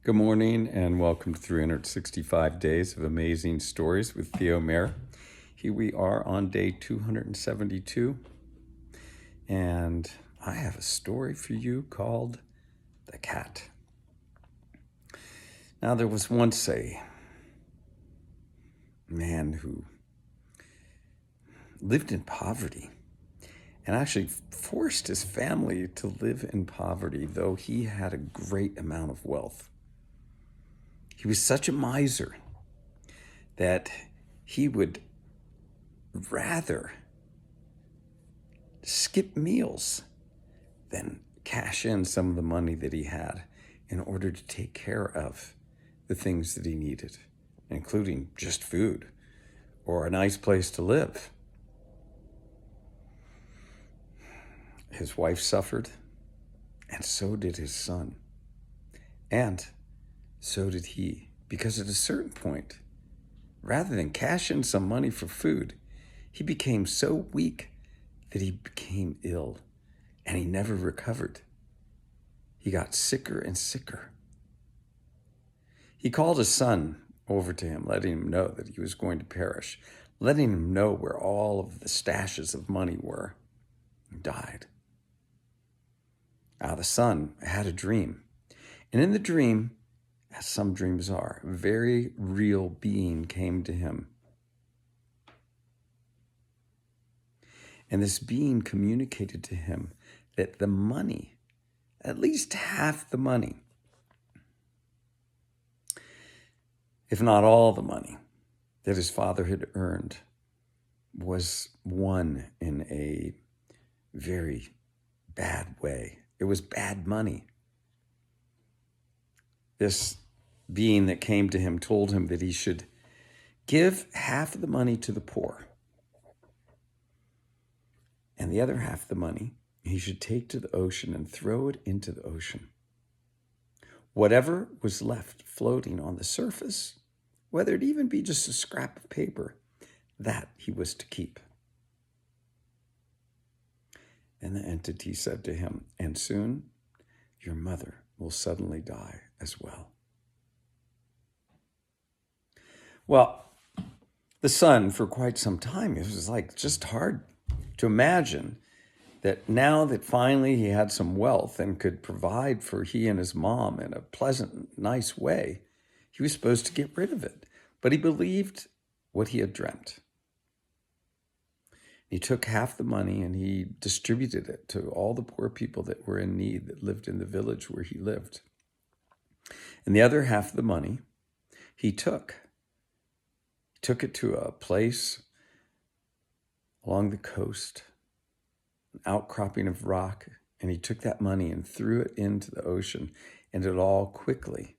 Good morning and welcome to 365 Days of Amazing Stories with Theo Mayer. Here we are on day 272, and I have a story for you called The Cat. Now, there was once a man who lived in poverty and actually forced his family to live in poverty, though he had a great amount of wealth. He was such a miser that he would rather skip meals than cash in some of the money that he had in order to take care of the things that he needed, including just food or a nice place to live. His wife suffered, and so did his son. And so did he, because at a certain point, rather than cash in some money for food, he became so weak that he became ill, and he never recovered. He got sicker and sicker. He called his son over to him, letting him know that he was going to perish, letting him know where all of the stashes of money were. He died. Now the son had a dream, and in the dream, as some dreams are, a very real being came to him. And this being communicated to him that the money, at least half the money, if not all the money that his father had earned, was won in a very bad way. It was bad money. This being that came to him told him that he should give half of the money to the poor, and the other half of the money he should take to the ocean and throw it into the ocean. Whatever was left floating on the surface, whether it even be just a scrap of paper, that he was to keep. And the entity said to him, "And soon your mother will suddenly die as well." Well, the son, for quite some time, it was like just hard to imagine that now that finally he had some wealth and could provide for he and his mom in a pleasant, nice way, he was supposed to get rid of it. But he believed what he had dreamt. He took half the money and he distributed it to all the poor people that were in need that lived in the village where he lived. And the other half of the money he took it to a place along the coast, an outcropping of rock, and he took that money and threw it into the ocean, and it all quickly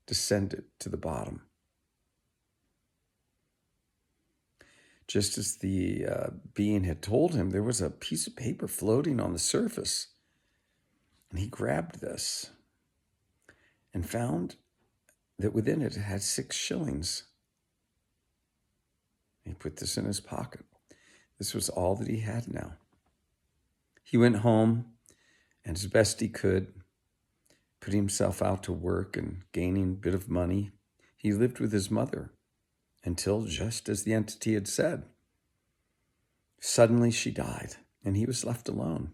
descended to the bottom. Just as the being had told him, there was a piece of paper floating on the surface, and he grabbed this and found that within it had 6 shillings. He put this in his pocket. This was all that he had now. He went home, and as best he could, put himself out to work and gaining a bit of money. He lived with his mother until, just as the entity had said, suddenly she died, and he was left alone.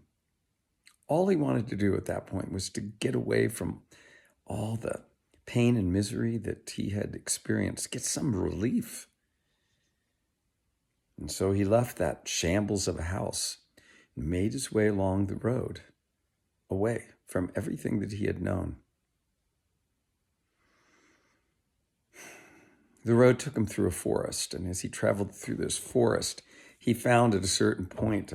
All he wanted to do at that point was to get away from all the pain and misery that he had experienced, get some relief. And so he left that shambles of a house and made his way along the road, away from everything that he had known. The road took him through a forest, and as he traveled through this forest, he found at a certain point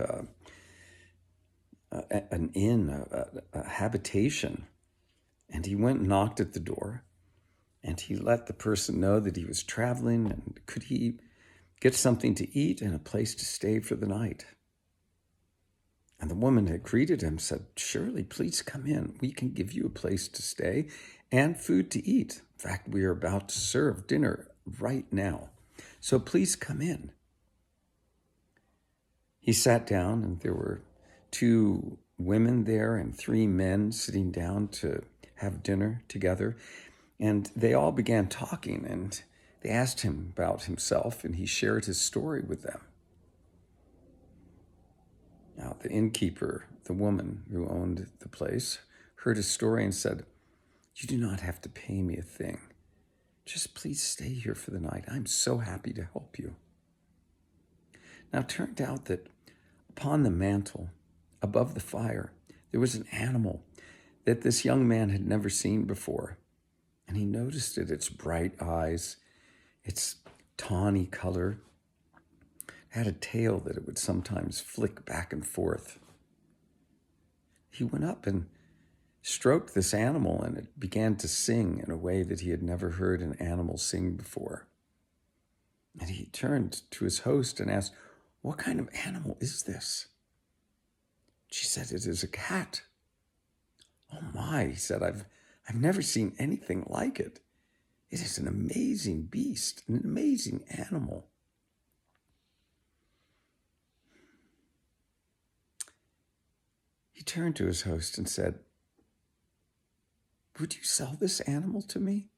an inn, a habitation, and he went and knocked at the door, and he let the person know that he was traveling, and could he get something to eat and a place to stay for the night. And the woman had greeted him, said, "Surely, please come in. We can give you a place to stay and food to eat. In fact, we are about to serve dinner right now. So please come in." He sat down, and there were 2 women there and 3 men sitting down to have dinner together. And they all began talking, and they asked him about himself, and he shared his story with them. Now, the innkeeper, the woman who owned the place, heard his story and said, "You do not have to pay me a thing. Just please stay here for the night. I'm so happy to help you." Now, it turned out that upon the mantle, above the fire, there was an animal that this young man had never seen before. And he noticed it, its bright eyes, its tawny color. It had a tail that it would sometimes flick back and forth. He went up and stroked this animal, and it began to sing in a way that he had never heard an animal sing before. And he turned to his host and asked, "What kind of animal is this?" She said, "It is a cat." "Oh my," he said, I've never seen anything like it. It is an amazing beast, an amazing animal." He turned to his host and said, "Would you sell this animal to me?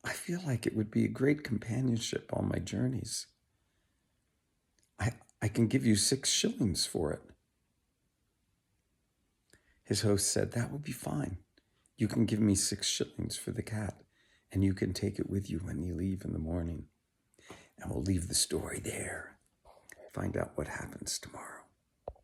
I feel like it would be a great companionship on my journeys. I can give you 6 shillings for it." His host said, "That will be fine. You can give me 6 shillings for the cat, and you can take it with you when you leave in the morning." And we'll leave the story there. Find out what happens tomorrow.